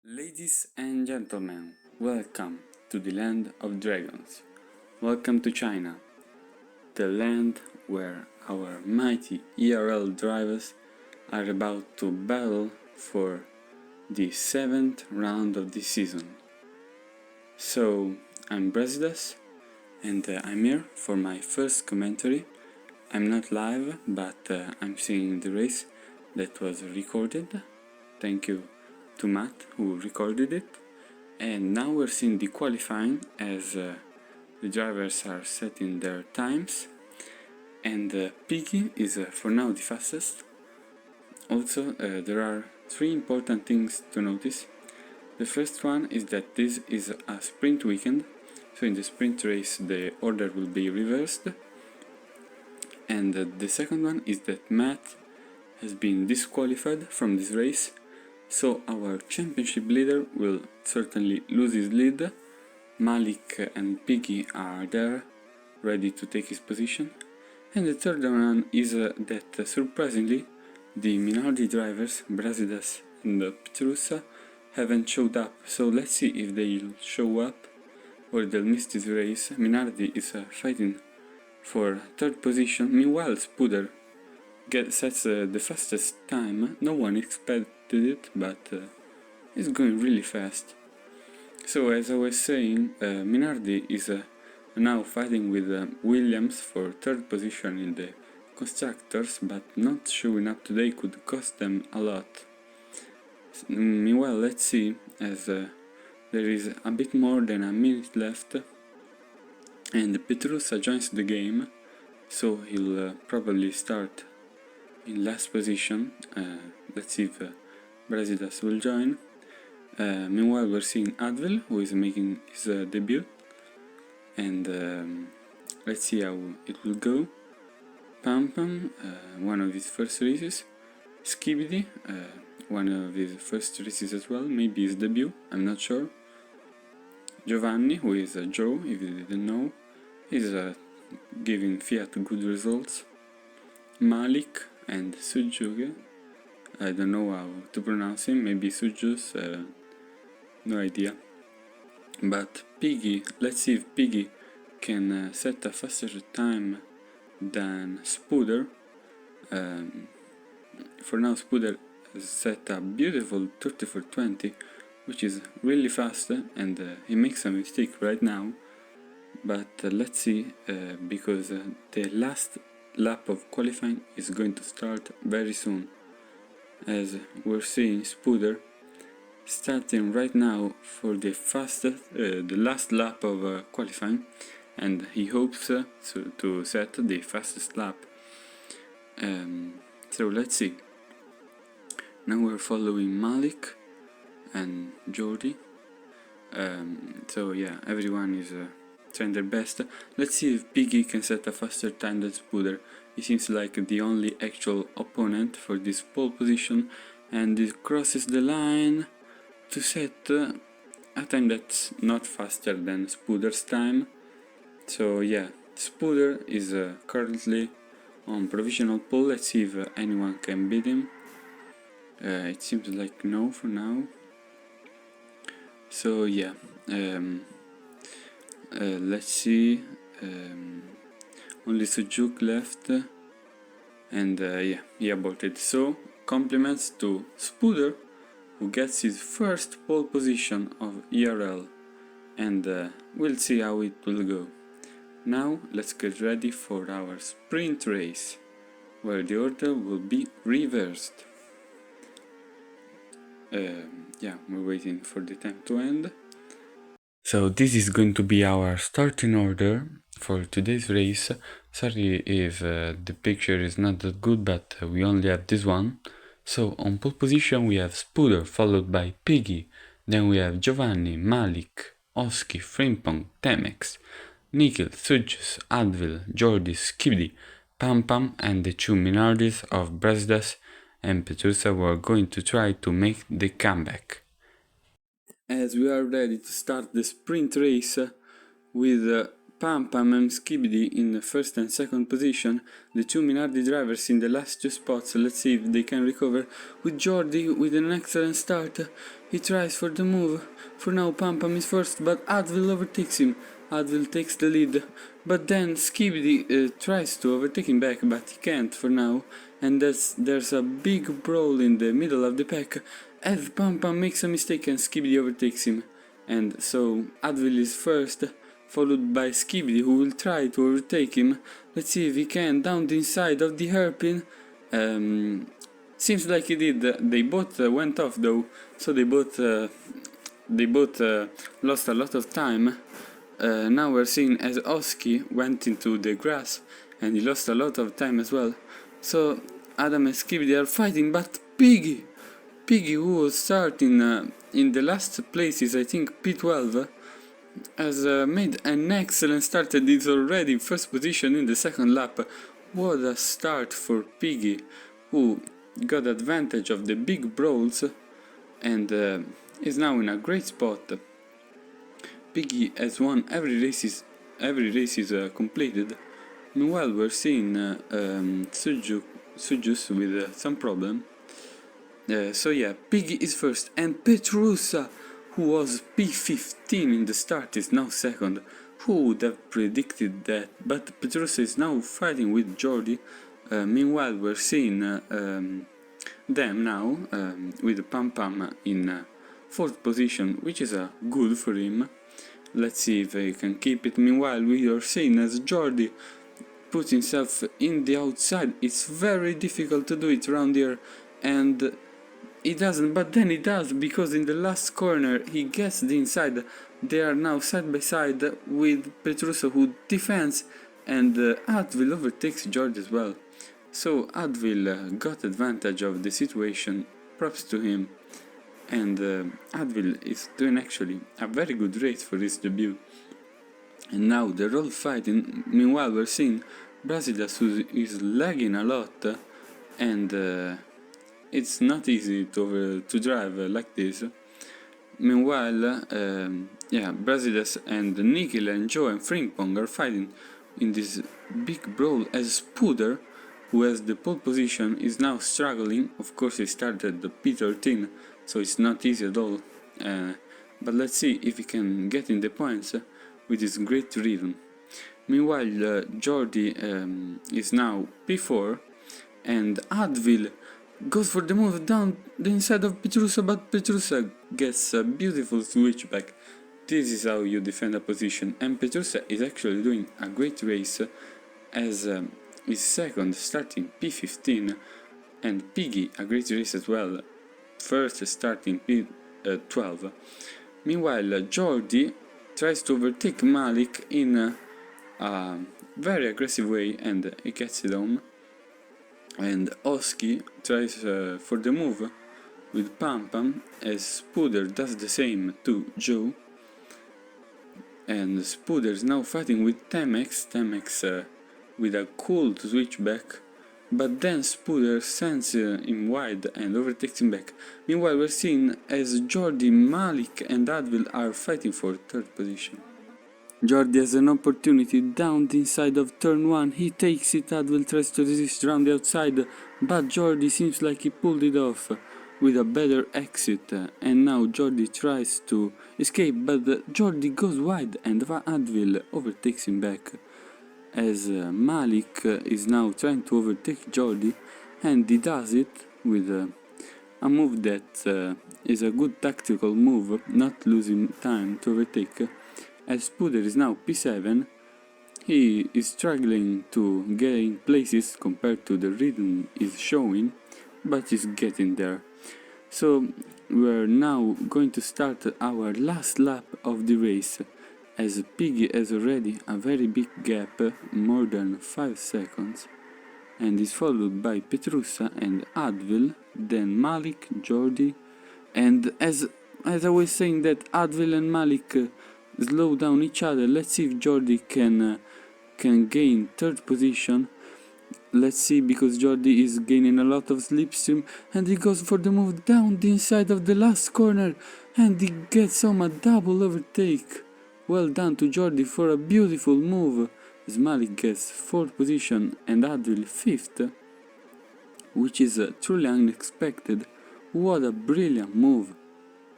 Ladies and gentlemen, welcome to the land of dragons. Welcome to China, the land where our mighty ERL drivers are about to battle for the 7th round of the season. So, I'm Brasidas and I'm here for my first commentary. I'm not live, but I'm seeing the race that was recorded. Thank you to Matt who recorded it. And now we're seeing the qualifying as the drivers are setting their times. And Piggy is for now the fastest. Also, there are three important things to notice. The first one is that this is a sprint weekend, so in the sprint race the order will be reversed. And the second one is that Matt has been disqualified from this race, so our championship leader will certainly lose his lead. Malik and Piggy are there, ready to take his position. And the third one is that surprisingly the Minardi drivers, Brasidas and Petrusa, haven't showed up, so let's see if they'll show up or they'll miss this race. Minardi is fighting for third position, meanwhile Spuder sets the fastest time. No one expected it, but it's going really fast. So as I was saying, Minardi is now fighting with Williams for third position in the constructors, but not showing up today could cost them a lot. Meanwhile, let's see, as there is a bit more than a minute left and Petrusa joins the game, so he'll probably start in last position. Let's see if Brasidas will join. Meanwhile, we're seeing Advil, who is making his debut, and let's see how it will go. Pam Pam, one of his first races. Skibidi, one of his first races as well, maybe his debut, I'm not sure. Giovanni, who is Joe, if you didn't know, is giving Fiat good results. Malik and Sujuge, I don't know how to pronounce him, maybe Sujus, no idea. But Piggy, let's see if Piggy can set a faster time than Spuder. For now Spuder has set a beautiful 34.20, which is really fast, and he makes a mistake right now. But let's see, because the last lap of qualifying is going to start very soon. As we're seeing Spuder starting right now for the last lap of qualifying, and he hopes to set the fastest lap. So let's see. Now we're following Malik and Jordi. So yeah, everyone is trying their best. Let's see if Piggy can set a faster time than Spuder. He seems like the only actual opponent for this pole position, and he crosses the line to set a time that's not faster than Spuder's time. So yeah, Spuder is currently on provisional pole. Let's see if anyone can beat him. It seems like no for now. So yeah, let's see. Only Sujuk left, and yeah, he aborted. So compliments to Spuder, who gets his first pole position of ERL, and we'll see how it will go. Now let's get ready for our sprint race, where the order will be reversed. Yeah, we're waiting for the time to end. So this is going to be our starting order for today's race. Sorry if the picture is not that good, but we only have this one. So on pole position we have Spuder, followed by Piggy, then we have Giovanni, Malik, Oski, Frimpong, Temex, Nikhil, Sujus, Advil, Jordi, Skibidi, Pam Pam, and the two Minardis of Brasidas and Petrusa were going to try to make the comeback. As we are ready to start the sprint race with Pam Pam and Skibidi in the first and second position, the two Minardi drivers in the last two spots. Let's see if they can recover. With Jordi with an excellent start, he tries for the move. For now Pam Pam is first, but Advil overtakes him. Advil takes the lead, but then Skibidi tries to overtake him back, but he can't for now, and there's a big brawl in the middle of the pack as Pam Pam makes a mistake and Skibidi overtakes him. And so Advil is first, followed by Skibidi, who will try to overtake him. Let's see if he can down the inside of the hairpin. Seems like he did. They both went off though, so they both lost a lot of time. Now we're seeing as Oski went into the grass and he lost a lot of time as well. So Adam and Skibidi are fighting, but Piggy, who was starting in the last places, I think P12, has made an excellent start and is already in first position in the second lap. What a start for Piggy, who got advantage of the big brawls and is now in a great spot. Piggy has won every race is completed. Meanwhile, we're seeing Sujus with some problem. So yeah, Piggy is first, and Petrusa, who was P15 in the start, is now second. Who would have predicted that? But Petrusa is now fighting with Jordi. Meanwhile, we're seeing them now with Pam Pam in fourth position, which is good for him. Let's see if he can keep it. Meanwhile, we are seeing as Jordi puts himself in the outside. It's very difficult to do it around here, and he doesn't, but then he does, because in the last corner he gets the inside. They are now side by side with Petrusa, who defends, and Advil overtakes Jordi as well. So Advil got advantage of the situation, props to him. And Advil is doing actually a very good race for his debut. And now they're all fighting. Meanwhile, we're seeing Brasidas, who is lagging a lot, and it's not easy to drive like this. Meanwhile, Brasidas and Nikhil and Joe and Frimpong are fighting in this big brawl as Spooder, who has the pole position, is now struggling. Of course, he started the P13, so it's not easy at all. But let's see if he can get in the points with his great rhythm. Meanwhile, Jordi is now P4, and Advil goes for the move down the inside of Petrusa, but Petrusa gets a beautiful switchback. This is how you defend a position, and Petrusa is actually doing a great race as is second, starting P15, and Piggy a great race as well, first starting P12. Meanwhile, Jordi tries to overtake Malik in a very aggressive way, and he gets it home. And Oski tries for the move with Pam Pam, as Spooder does the same to Joe. And Spooder is now fighting with Temex with a cool switchback, but then Spooder sends him wide and overtakes him back. Meanwhile, we're seeing as Jordi, Malik and Advil are fighting for third position. Jordi has an opportunity down the inside of turn 1, he takes it. Advil tries to resist around the outside, but Jordi seems like he pulled it off with a better exit, and now Jordi tries to escape, but Jordi goes wide and Advil overtakes him back. As Malik is now trying to overtake Jordi, and he does it with a move that is a good tactical move, not losing time to overtake. As Spooder is now P7, he is struggling to gain places compared to the rhythm is showing, but is getting there. So we're now going to start our last lap of the race, as Piggy has already a very big gap, more than 5 seconds, and is followed by Petrusa and Advil, then Malik, Jordi, and as I was saying that Advil and Malik slow down each other. Let's see if Jordi can gain third position. Let's see, because Jordi is gaining a lot of slipstream, and he goes for the move down the inside of the last corner, and he gets home a double overtake. Well done to Jordi for a beautiful move, as Malik gets 4th position and Advil 5th, which is truly unexpected. What a brilliant move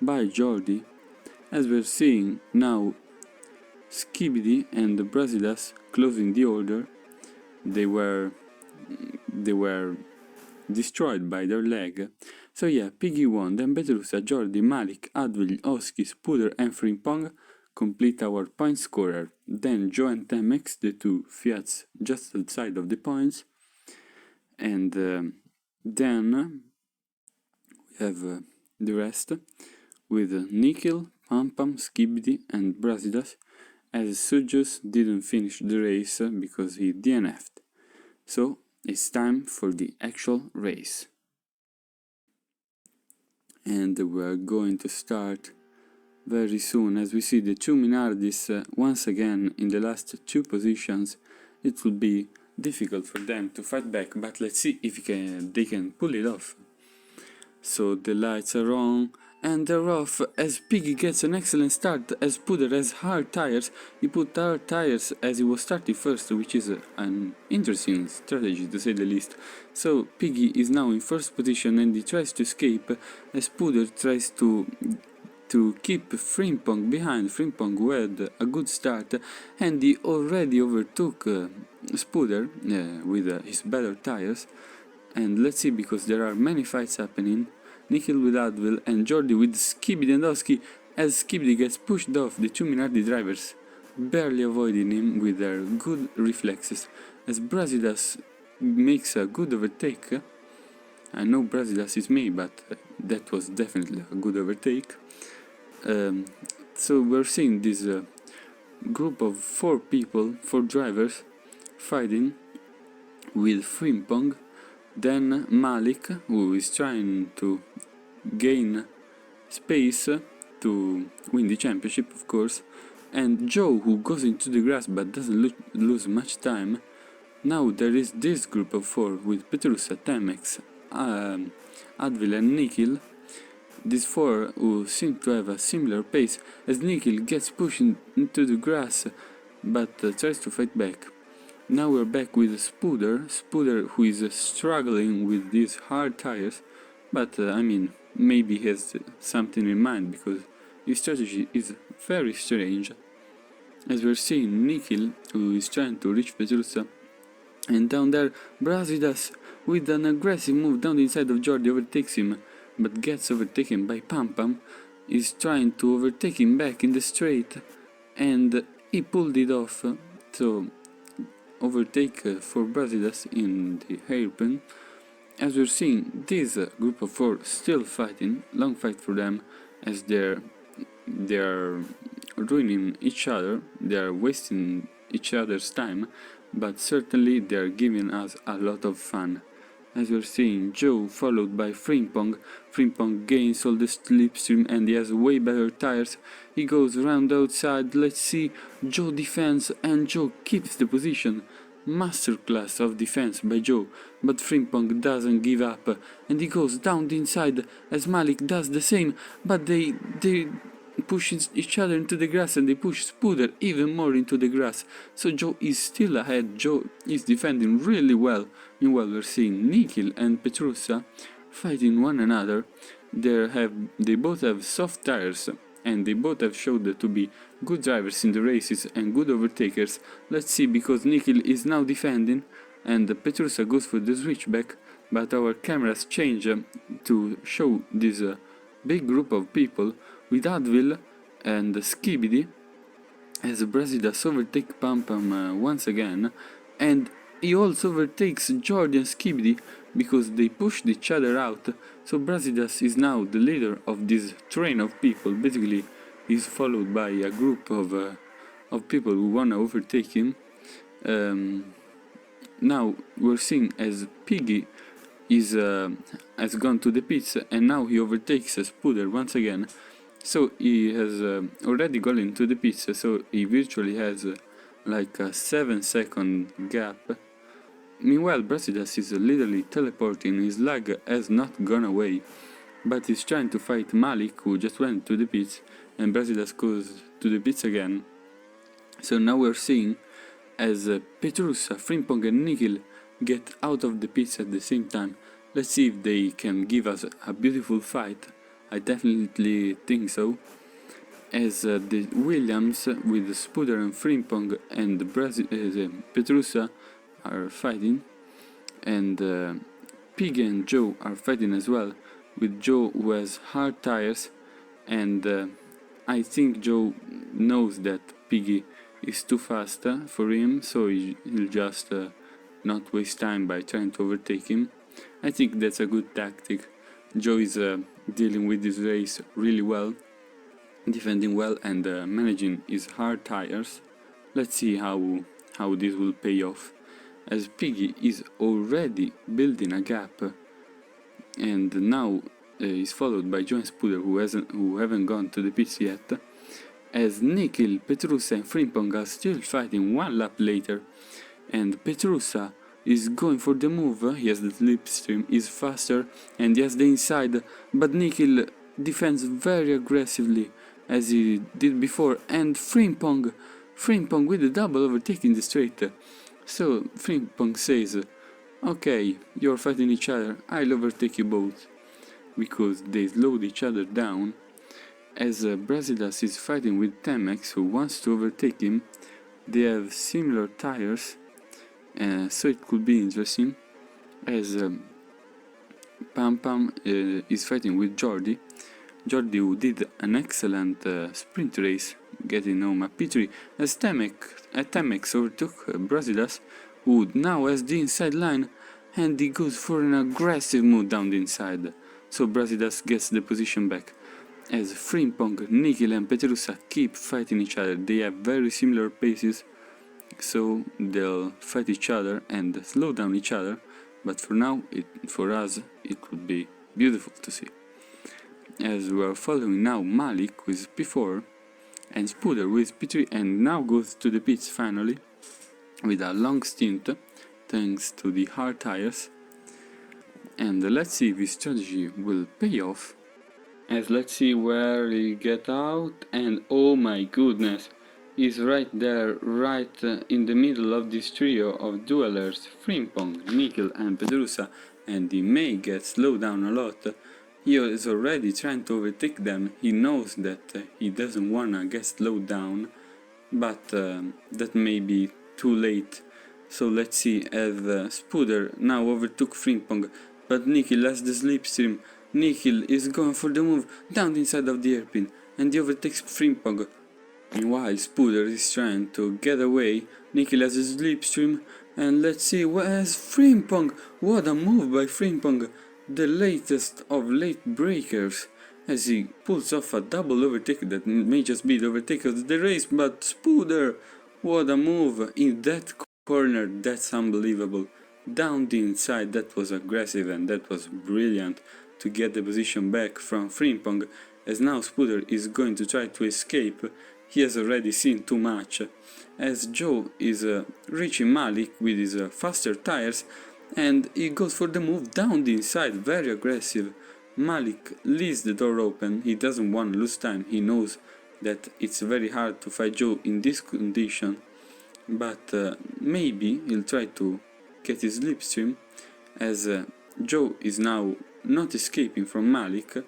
by Jordi. As we're seeing now, Skibidi and Brasidas closing the order. They were destroyed by their leg. So yeah, Piggy won, then Petrusa, Jordi, Malik, Advil, Oski, Spuder and Frimpong complete our point scorer. Then Joe and Temex, the two Fiats just outside of the points. And then we have the rest with Nikhil, Pampam, Skibidi and Brasidas, as Sujus didn't finish the race because he DNF'd. So it's time for the actual race. And we're going to start very soon. As we see the two Minardis once again in the last two positions, it will be difficult for them to fight back, but let's see if they can pull it off. So the lights are on and they're off as Piggy gets an excellent start, as Puder has hard tires. He put hard tires as he was starting first, which is an interesting strategy to say the least. So Piggy is now in first position and he tries to escape, as Puder tries to keep Frimpong behind. Frimpong who had a good start and he already overtook Spuder with his better tires. And let's see, because there are many fights happening. Nikhil with Advil and Jordi with Skibidi and Oski, as Skibidi gets pushed off the two Minardi drivers, barely avoiding him with their good reflexes, as Brasidas makes a good overtake. I know Brasidas is me, but that was definitely a good overtake. So we're seeing this group of 4 people, 4 drivers, fighting with Frimpong. Then Malik, who is trying to gain space to win the championship, of course, and Joe, who goes into the grass but doesn't lose much time. Now there is this group of 4 with Petrusa, Temex, Advil and Nikhil. These 4 who seem to have a similar pace, as Nikhil gets pushed into the grass but tries to fight back. Now we're back with Spuder who is struggling with these hard tires, but I mean, maybe he has something in mind, because his strategy is very strange. As we're seeing Nikhil, who is trying to reach Petrusa, and down there Brasidas with an aggressive move down the inside of Jordi overtakes him, but gets overtaken by Pampam. Is trying to overtake him back in the straight, and he pulled it off. So overtake for Brasidas in the hairpin. As we're seeing this group of 4 still fighting, long fight for them, as they're ruining each other, they're wasting each other's time, but certainly they're giving us a lot of fun. As we're seeing Joe followed by Frimpong. Frimpong gains all the slipstream and he has way better tires. He goes round outside, let's see, Joe defends and Joe keeps the position. Masterclass of defense by Joe, but Frimpong doesn't give up and he goes down the inside as Malik does the same, but they push each other into the grass and they push Spuder even more into the grass. So Joe is still ahead, Joe is defending really well. Meanwhile we're seeing Nikhil and Petrusa fighting one another. They both have soft tires and they both have showed to be good drivers in the races and good overtakers. Let's see, because Nikhil is now defending and Petrusa goes for the switchback, but our cameras change to show this big group of people with Advil and Skibidi, as Brasidas overtakes Pampam once again, and he also overtakes Jordi and Skibidi because they pushed each other out. So Brasidas is now the leader of this train of people. Basically, he's followed by a group of people who wanna overtake him. Now we're seeing as Piggy has gone to the pits and now he overtakes Spuder once again. So he has already gone into the pits, so he virtually has like a 7-second gap. Meanwhile, Brasidas is literally teleporting, his lag has not gone away, but he's trying to fight Malik, who just went to the pits, and Brasidas goes to the pits again. So now we're seeing as Petrusa, Frimpong and Nickel get out of the pits at the same time. Let's see if they can give us a beautiful fight. I definitely think so. As the Williams with Spuder and Frimpong and Petrusa are fighting, and Piggy and Joe are fighting as well, with Joe who has hard tires, and I think Joe knows that Piggy is too fast for him, so he'll just not waste time by trying to overtake him. I think that's a good tactic. Joe is dealing with this race really well, defending well and managing his hard tires. Let's see how this will pay off, as Piggy is already building a gap, and now is followed by Joe and Spuder, who haven't gone to the pits yet, as Nickel, Petrusa and Frimpong are still fighting one lap later, and Petrusa is going for the move. He has the slipstream, is faster, and he has the inside, but Nickel defends very aggressively as he did before, and Frimpong with the double overtaking the straight. So Frimpong says, okay, you're fighting each other, I'll overtake you both, because they slowed each other down. As Brasidas is fighting with Temex, who wants to overtake him. They have similar tires, so it could be interesting. As Pam Pam is fighting with Jordi, who did an excellent sprint race, getting home a P3, as Temex overtook Brasidas, who now has the inside line, and he goes for an aggressive move down the inside, so Brasidas gets the position back. As Frimpong, Nickel and Petrusa keep fighting each other. They have very similar paces, so they'll fight each other and slow down each other, but for now, for us, it would be beautiful to see. As we are following now Malik with P4 and Spuder with P3, and now goes to the pits finally with a long stint thanks to the hard tires. And let's see if his strategy will pay off. As let's see where he get out, and oh my goodness, he's right there, right in the middle of this trio of duelers, Frimpong, Nickel and Petrusa, and he may get slowed down a lot. He is already trying to overtake them. He knows that he doesn't wanna get slowed down, but that may be too late. So let's see, as Spuder now overtook Frimpong, but Nickel has the slipstream. Nickel is going for the move down the inside of the hairpin, and he overtakes Frimpong. Meanwhile, Spuder is trying to get away. Nickel has a slipstream, and let's see, where's Frimpong? What a move by Frimpong, the latest of late breakers, as he pulls off a double overtake that may just be the overtake of the race, but Spuder, what a move in that corner, that's unbelievable. Down the inside, that was aggressive and that was brilliant to get the position back from Frimpong, as now Spuder is going to try to escape. He has already seen too much, as Joe is reaching Malik with his faster tires, and he goes for the move down the inside, very aggressive. Malik leaves the door open, he doesn't want to lose time, he knows that it's very hard to fight Joe in this condition, but maybe he'll try to get his slipstream, as Joe is now not escaping from Malik.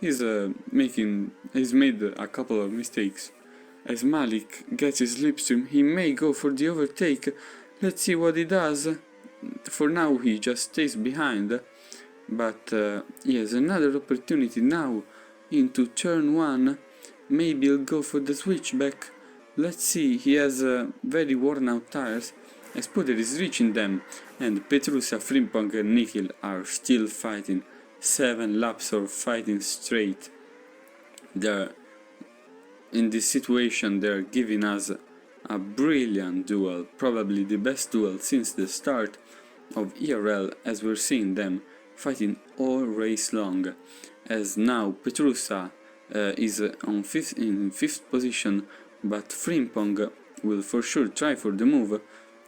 He's made a couple of mistakes. As Malik gets his slipstream, he may go for the overtake. Let's see what he does. For now he just stays behind, but he has another opportunity now into turn 1. Maybe he'll go for the switchback. Let's see, he has very worn out tires. as Spuder is reaching them, and Petrusa, Frimpong and Nickel are still fighting. 7 laps of fighting straight. In this situation they're giving us a brilliant duel, probably the best duel since the start of ERL, as we're seeing them fighting all race long. As now Petrusa is in 5th position, but Frimpong will for sure try for the move.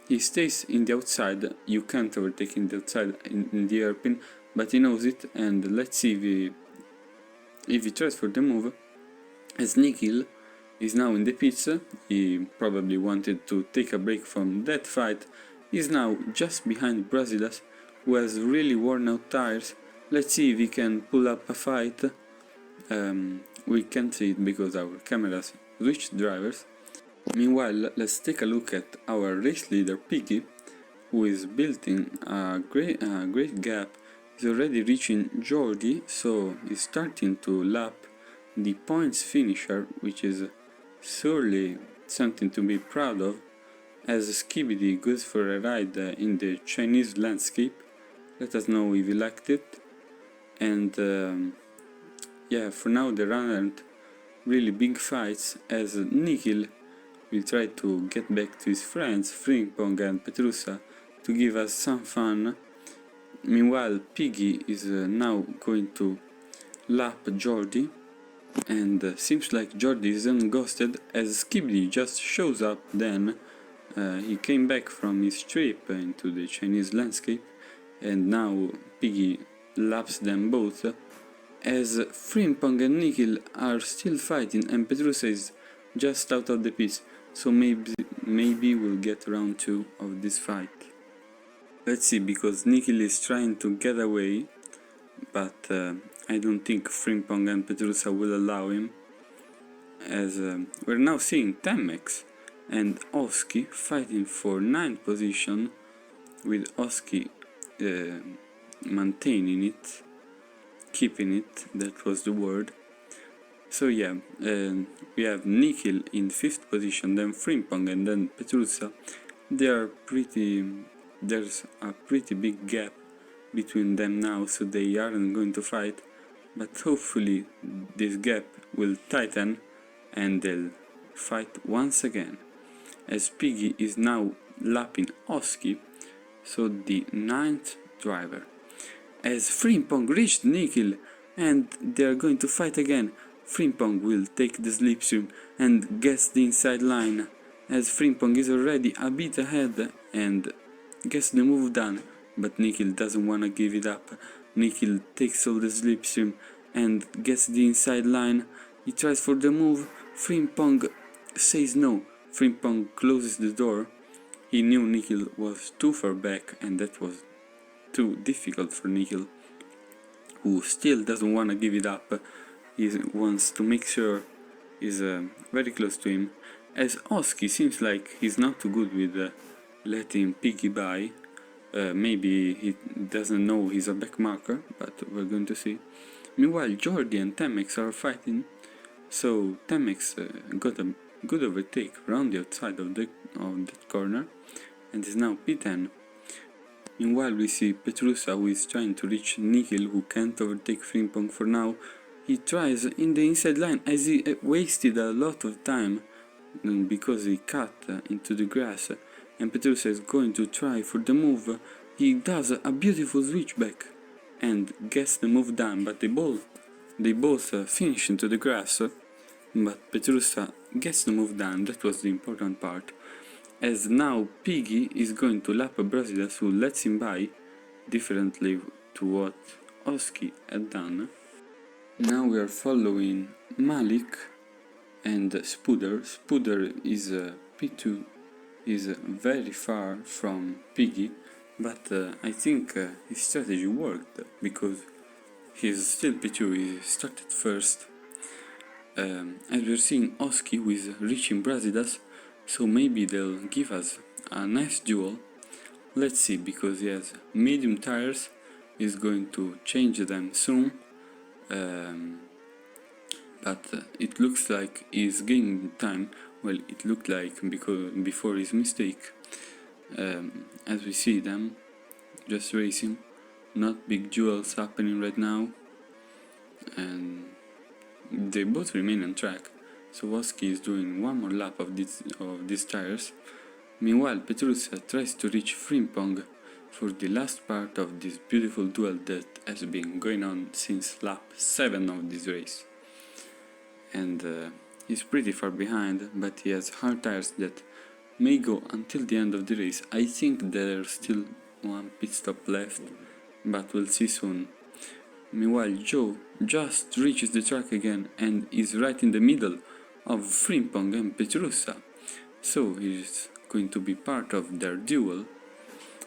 He stays in the outside, you can't overtake in the outside in the hairpin, but he knows it, and let's see if he tries for the move. As Nickel is now in the pits. He probably wanted to take a break from that fight. He's now just behind Brasidas, who has really worn out tires. Let's see if he can pull up a fight. We can't see it because our cameras switched drivers. Meanwhile, let's take a look at our race leader Piggy, who is building a great gap. He's already reaching Jordi, so he's starting to lap the points finisher, which is surely something to be proud of, as Skibidi goes for a ride in the Chinese landscape. Let us know if you liked it. And yeah, for now there aren't really big fights, as Nikhil will try to get back to his friends Frimpong and Petrusa to give us some fun. Meanwhile, Piggy is now going to lap Jordi, and seems like Jordi is unghosted, as Skibidi just shows up. Then he came back from his trip into the Chinese landscape, and now Piggy laps them both, as Frimpong and Nikhil are still fighting and Petrusa is just out of the pits, so maybe we'll get round 2 of this fight. Let's see, because Nikhil is trying to get away, but I don't think Frimpong and Petrusa will allow him, as we're now seeing Temex and Oski fighting for 9th position, with Oski maintaining it, keeping it, that was the word. So yeah, we have Nikhil in 5th position, then Frimpong and then Petrusa. There's a pretty big gap between them now, so they aren't going to fight, but hopefully this gap will tighten and they'll fight once again, as Piggy is now lapping Oski, so the 9th driver, as Frimpong reached Nikhil and they're going to fight again. Frimpong will take the slipstream and gets the inside line, as Frimpong is already a bit ahead and gets the move done, but Nikhil doesn't want to give it up. Nikhil takes all the slipstream and gets the inside line. He tries for the move. Frimpong says no. Frimpong closes the door. He knew Nikhil was too far back, and that was too difficult for Nikhil, who still doesn't want to give it up. He wants to make sure he's very close to him, as Oski seems like he's not too good with letting Piggy by. Maybe he doesn't know he's a back marker, but we're going to see. Meanwhile, Jordi and Temex are fighting, so Temex got a good overtake around the outside of that corner and is now P10. Meanwhile, we see Petrusa, who is trying to reach Nikhil, who can't overtake Frimpong for now. He tries in the inside line, as he wasted a lot of time because he cut into the grass, and Petrusa is going to try for the move. He does a beautiful switchback and gets the move done, but they both finish into the grass, but Petrusa gets the move done. That was the important part, as now Piggy is going to lap Brasidas, who lets him by, differently to what Oski had done. Now we are following Malik and Spooder. Spooder is P2, is very far from Piggy, but I think his strategy worked, because he's still P2, he started first. As we're seeing Oski, who is reaching Brasidas, so maybe they'll give us a nice duel. Let's see, because he has medium tires, he's going to change them soon. But it looks like he's gaining time. Well, it looked like before his mistake. As we see them just racing, not big duels happening right now, and they both remain on track. So Oski is doing one more lap of these tires. Meanwhile, Petrusa tries to reach Frimpong for the last part of this beautiful duel that has been going on since lap 7 of this race. And he's pretty far behind, but he has hard tires that may go until the end of the race. I think there's still one pit stop left, but we'll see soon. Meanwhile, Joe just reaches the track again and is right in the middle of Frimpong and Petrusa. So he's going to be part of their duel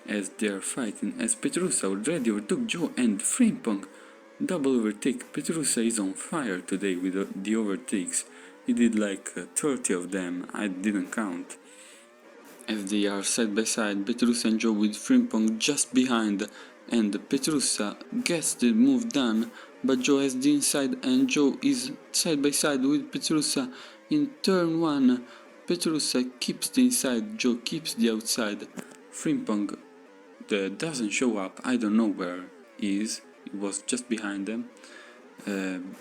as they are fighting, as Petrusa already overtook Joe and Frimpong double overtake. Petrusa is on fire today with the overtakes. He did like 30 of them, I didn't count. As they are side by side, Petrusa and Joe with Frimpong just behind, and Petrusa gets the move done, but Joe has the inside and Joe is side by side with Petrusa in turn 1. Petrusa keeps the inside, Joe keeps the outside. Frimpong doesn't show up, I don't know where he is, he was just behind them,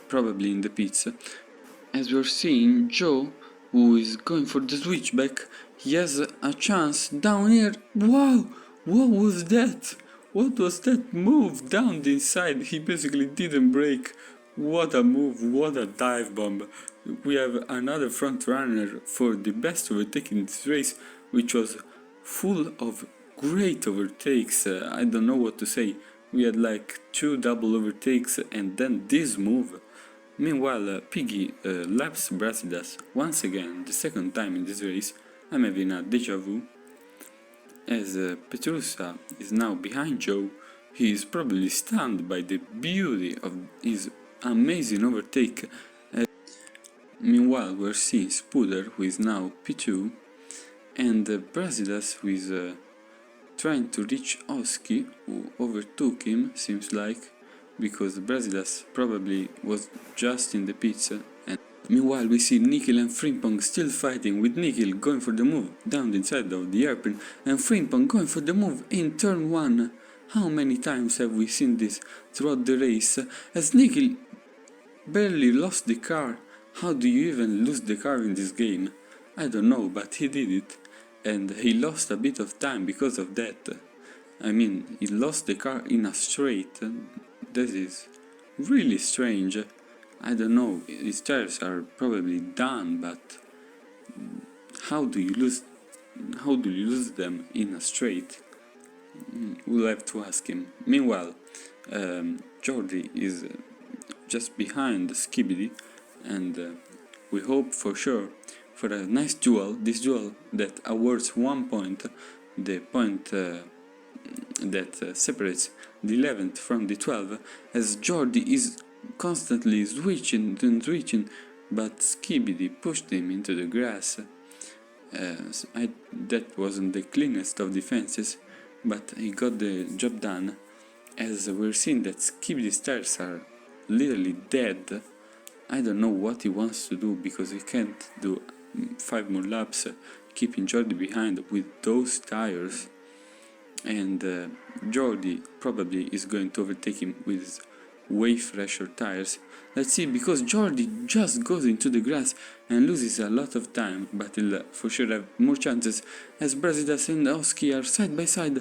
probably in the pits. As we're seeing, Joe, who is going for the switchback, he has a chance down here. Wow! What was that? What was that move down the inside? He basically didn't break. What a move, what a dive bomb. We have another front runner for the best overtake in this race, which was full of great overtakes. I don't know what to say. We had like 2 double overtakes and then this move. Meanwhile, Piggy laps Brasidas once again, the second time in this race. I'm having a deja vu. As Petrusa is now behind Joe, he is probably stunned by the beauty of his amazing overtake. Meanwhile, we're seeing Spooder, who is now P2, and Brasidas, who is trying to reach Oski, who overtook him, seems like, because Brasidas probably was just in the pits. And meanwhile we see Nikhil and Frimpong still fighting, with Nikhil going for the move down the inside of the hairpin and Frimpong going for the move in turn 1. How many times have we seen this throughout the race? As Nikhil barely lost the car. How do you even lose the car in this game? I don't know, but he did it, and he lost a bit of time because of that. I mean, he lost the car in a straight. This is really strange. I don't know, his tires are probably done, but how do you lose them in a straight? We'll have to ask him. Meanwhile, Jordi is just behind Skibidi, and we hope for sure for a nice duel. This duel that awards 1 point, the point that separates the 11th from the 12th, as Jordi is constantly switching and switching, but Skibidi pushed him into the grass. That wasn't the cleanest of defenses, but he got the job done, as we're seeing that Skibidi's tires are literally dead. I don't know what he wants to do, because he can't do 5 more laps keeping Jordi behind with those tires, and Jordi probably is going to overtake him with his way fresher tires. Let's see, because Jordi just goes into the grass and loses a lot of time, but he'll for sure have more chances, as Brasidas and Oski are side by side,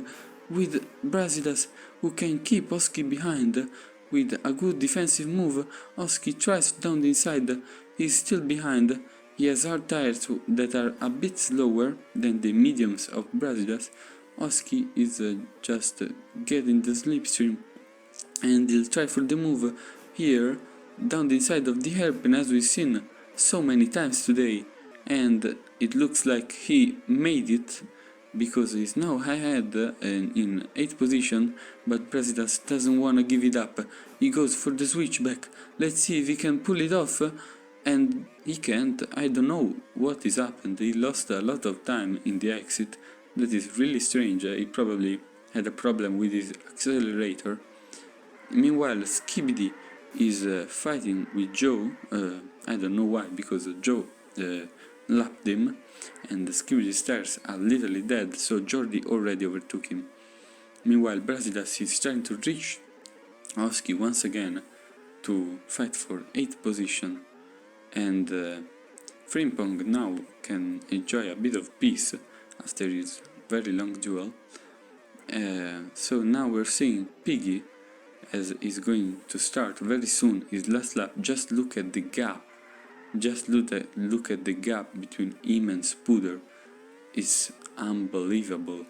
with Brasidas who can keep Oski behind with a good defensive move. Oski tries down the inside, he's still behind. He has hard tires that are a bit slower than the mediums of Brasidas. Oski is just getting the slipstream, and he'll try for the move here down the inside of the hairpin, as we've seen so many times today, and it looks like he made it, because he's now ahead in 8th position, but Brasidas doesn't want to give it up. He goes for the switchback. Let's see if he can pull it off, and he can't. I don't know what is happened. He lost a lot of time in the exit. That is really strange. He probably had a problem with his accelerator. Meanwhile, Skibidi is fighting with Joe. I don't know why, because Joe lapped him, and Skibidi's tires are literally dead, so Jordi already overtook him. Meanwhile, Brasidas is trying to reach Oski once again to fight for 8th position, and Frimpong now can enjoy a bit of peace after his very long duel. So now we're seeing Piggy, as he's going to start very soon his last lap. Just look at the gap. Just look at the gap between him and Spooder. It's unbelievable.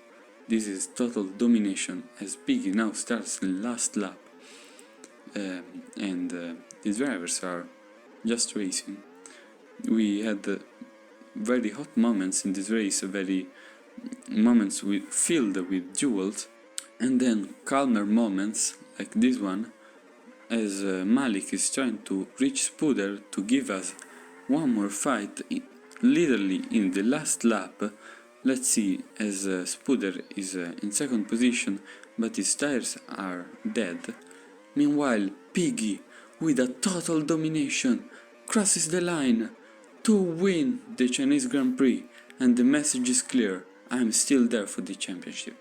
This is total domination, as Piggy now starts the last lap. And these drivers are just racing. we had very hot moments in this race, very moments filled with duels, and then calmer moments like this one, as Malik is trying to reach Spuder to give us one more fight, literally in the last lap. Let's see, as Spuder is in second position, but his tires are dead. Meanwhile, Piggy, with a total domination, crosses the line to win the Chinese Grand Prix, and the message is clear: I'm still there for the championship.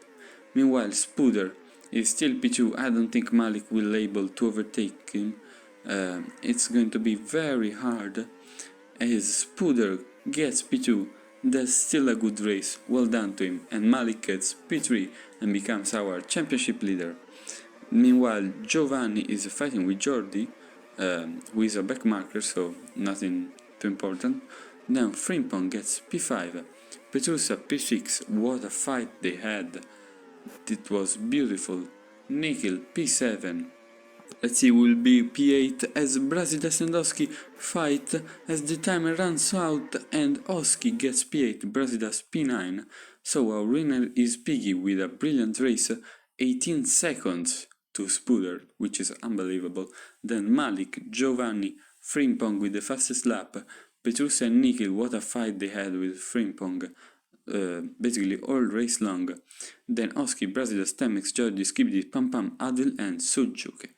Meanwhile, Spuder is still P2. I don't think Malik will be able to overtake him. It's going to be very hard, as Spuder gets P2. That's still a good race, well done to him, and Malik gets P3 and becomes our championship leader. Meanwhile, Giovanni is fighting with Jordi, who is a backmarker, so nothing too important. Then Frimpong gets P5, Petrusa P6, what a fight they had. It was beautiful. Nikhil P7. Let's see, will be P8 as Brasidas and Oski fight as the timer runs out and Oski gets P8, Brasidas P9. So our winner is Piggy with a brilliant race, 18 seconds to Spuder, which is unbelievable. Then Malik, Giovanni, Frimpong with the fastest lap, Petrusa and Nikhil, what a fight they had with Frimpong. Basically all race long. Then Oski, Brasidas, Temex, Jordi, Skibidi, Pam Pam, Adil and Suzuki.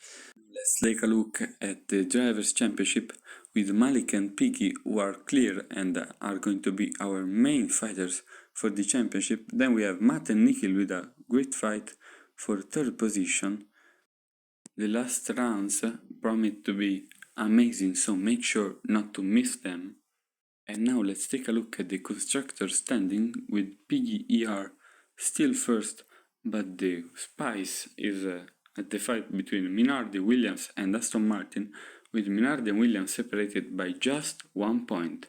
Let's take a look at the Drivers' Championship with Malik and Piggy, who are clear and are going to be our main fighters for the championship. Then we have Matt and Nikhil with a great fight for third position. The last rounds promise to be amazing, so make sure not to miss them. And now let's take a look at the constructor standing with Piggy ER still first, but the Spice is at the fight between Minardi, Williams and Aston Martin, with Minardi and Williams separated by just 1 point.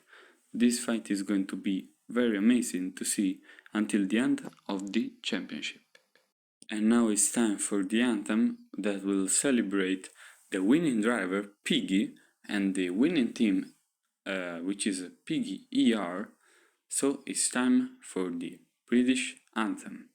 This fight is going to be very amazing to see until the end of the championship. And now it's time for the anthem that will celebrate the winning driver Piggy and the winning team, which is Piggy ER. So it's time for the British anthem.